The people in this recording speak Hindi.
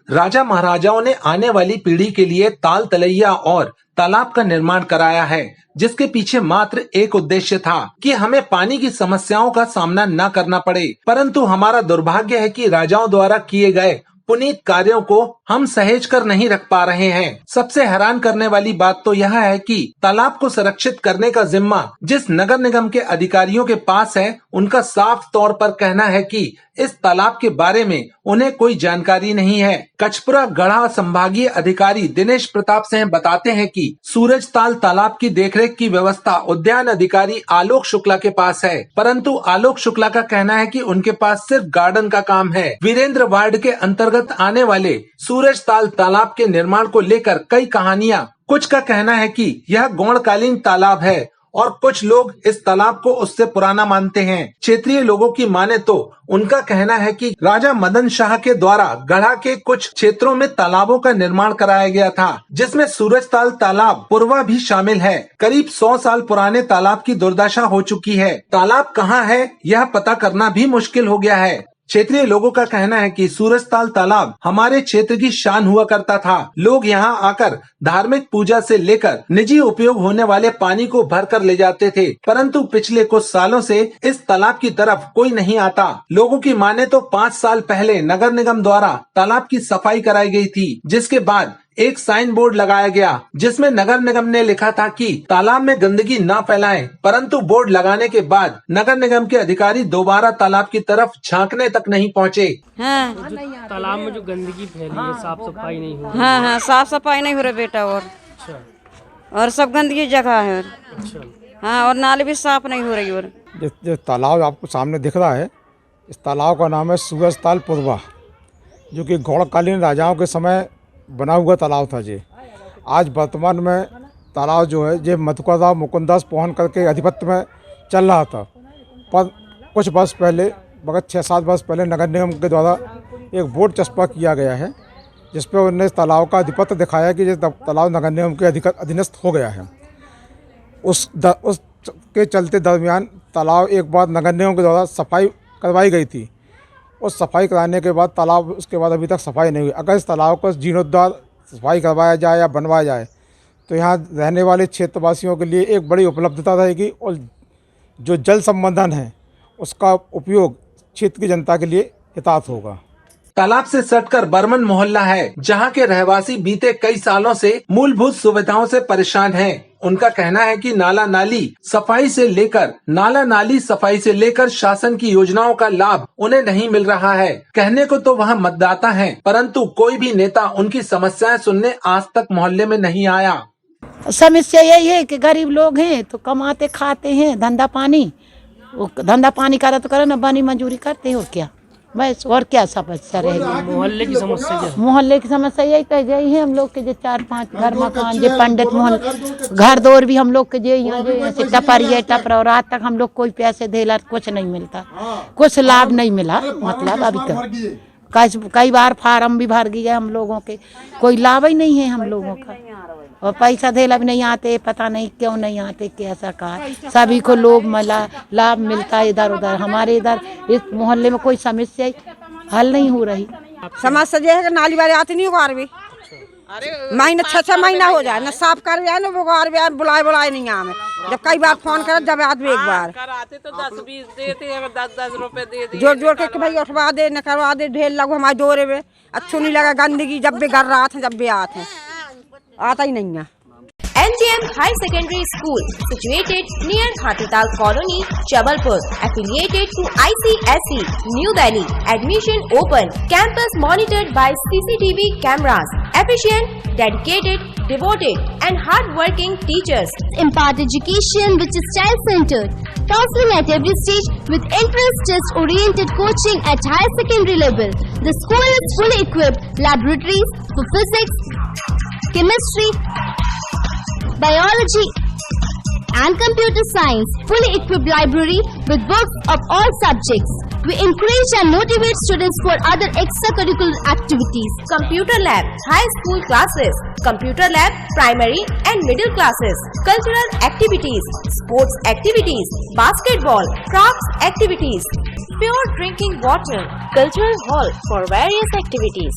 राजा महाराजाओं ने आने वाली पीढ़ी के लिए ताल तलैया और तालाब का निर्माण कराया है, जिसके पीछे मात्र एक उद्देश्य था कि हमें पानी की समस्याओं का सामना न करना पड़े। परंतु हमारा दुर्भाग्य है कि राजाओं द्वारा किए गए पुनीत कार्यों को हम सहेज कर नहीं रख पा रहे हैं। सबसे हैरान करने वाली बात तो यह है कि तालाब को संरक्षित करने का जिम्मा जिस नगर निगम के अधिकारियों के पास है, उनका साफ तौर पर कहना है कि इस तालाब के बारे में उन्हें कोई जानकारी नहीं है। कचपुरा गढ़ा संभागीय अधिकारी दिनेश प्रताप सिंह बताते हैं कि सूरजताल तालाब की देखरेख की व्यवस्था उद्यान अधिकारी आलोक शुक्ला के पास है, परंतु आलोक शुक्ला का कहना है कि उनके पास सिर्फ गार्डन का काम है। वीरेंद्र वार्ड के अंतर्गत आने वाले सूरजताल तालाब के निर्माण को लेकर कई कहानियां, कुछ का कहना है कि यह गौणकालीन तालाब है और कुछ लोग इस तालाब को उससे पुराना मानते हैं। क्षेत्रीय लोगों की माने तो उनका कहना है कि राजा मदन शाह के द्वारा गढ़ा के कुछ क्षेत्रों में तालाबों का निर्माण कराया गया था, जिसमें सूरजताल तालाब पूर्वा भी शामिल है। करीब 100 साल पुराने तालाब की दुर्दशा हो चुकी है। तालाब कहाँ है यह पता करना भी मुश्किल हो गया है। क्षेत्रीय लोगों का कहना है कि सूरजताल तालाब हमारे क्षेत्र की शान हुआ करता था। लोग यहाँ आकर धार्मिक पूजा से लेकर निजी उपयोग होने वाले पानी को भर कर ले जाते थे, परंतु पिछले कुछ सालों से इस तालाब की तरफ कोई नहीं आता। लोगों की माने तो 5 साल पहले नगर निगम द्वारा तालाब की सफाई कराई गई थी, जिसके बाद एक साइन बोर्ड लगाया गया जिसमें नगर निगम ने लिखा था कि तालाब में गंदगी न फैलाएं, परंतु बोर्ड लगाने के बाद नगर निगम के अधिकारी दोबारा तालाब की तरफ झांकने तक नहीं पहुंचे। हाँ। तालाब में जो गंदगी फैली है, साफ सफाई नहीं हो रही। हाँ, साफ सफाई नहीं हो रही बेटा, और सब गंदगी जगह है। हाँ, और नाले भी साफ नहीं हो रही। और जो तालाब आपको सामने दिख रहा है, इस तालाब का नाम है सूरजताल पूर्वा, जो कि गौड़कालीन राजाओं के समय बना हुआ तालाब था जी। आज वर्तमान में तालाब जो है ये मधुकरराव मुकुंदास पोहन करके आधिपत्य में चल रहा था, पर कुछ वर्ष पहले, मगर 6-7 वर्ष पहले नगर निगम के द्वारा एक बोर्ड चस्पा किया गया है, जिस पर उन्होंने इस तालाब का आधिपत्य दिखाया कि ये तालाब नगर निगम के अधीनस्थ हो गया है। उसके चलते दरमियान तालाब एक बार नगर निगम के द्वारा सफाई करवाई गई थी। उस सफाई कराने के बाद तालाब उसके बाद अभी तक सफाई नहीं हुई। अगर इस तालाब को जीर्णोद्धार सफाई करवाया जाए या बनवाया जाए तो यहाँ रहने वाले क्षेत्रवासियों के लिए एक बड़ी उपलब्धता रहेगी, और जो जल संवर्धन है उसका उपयोग क्षेत्र की जनता के लिए हितार्थ होगा। तालाब से सटकर बर्मन मोहल्ला है, जहां के रहवासी बीते कई सालों से मूलभूत सुविधाओं से परेशान हैं। उनका कहना है कि नाला नाली सफाई से लेकर शासन की योजनाओं का लाभ उन्हें नहीं मिल रहा है। कहने को तो वह मतदाता हैं, परंतु कोई भी नेता उनकी समस्याएं सुनने आज तक मोहल्ले में नहीं आया। समस्या यही है कि गरीब लोग हैं तो कमाते खाते हैं, धंधा पानी करे तो करे, न बनी मंजूरी करते हो क्या, बस। और क्या समस्या रहेगी? मोहल्ले की समस्या यही तो यही है हम लोग के जो 4-5 घर मकान जो पंडित मोहल घर दौर भी हम लोग के जो यहाँ जो टपर और आज तक हम लोग कोई पैसे देला कुछ नहीं मिलता, कुछ लाभ नहीं मिला। मतलब अभी तक कई बार फार्म भी भर गए हम लोगों के, कोई लाभ ही नहीं है हम लोगों का, और पैसा देला भी नहीं आते, पता नहीं क्यों नहीं आते, कैसा कहा। सभी को लोग लाभ मिलता है इधर उधर। हमारे इधर इस मोहल्ले में कोई समस्या हल नहीं हो रही। समस्या ये है कि नाली वाले आते नहीं उगार भी, महीना 6 महीना हो जाए न साफ कर जाए, न उगार बुलाए नहीं आवे। जब कई बार फोन करे जब आदमी एक बार कराते तो 10-20 देते हैं, 10-10 रुपए दे दिए, जोड़ के भाई उठवा दे न करवा दे, ढेर लगो हमारे जोरे में। अच्छा नहीं लगा गंदगी, जब भी कर रहा था जब भी आते आता ही नहीं है। NGM High Secondary School, situated near Hatital Colony, Jabalpur, affiliated to ICSE, New Delhi. Admission open. Campus monitored by CCTV cameras. Efficient, dedicated, devoted, and hard-working teachers. Impart education which is child-centered. Counseling at every stage with interest-oriented coaching at higher secondary level. The school is fully equipped. Laboratories for physics, chemistry, biology and computer science. Fully equipped library with books of all subjects. We encourage and motivate students for other extracurricular activities. Computer lab, high school classes. Computer lab, primary and middle classes. Cultural activities, sports activities, basketball, crafts activities. Pure drinking water. Cultural hall for various activities.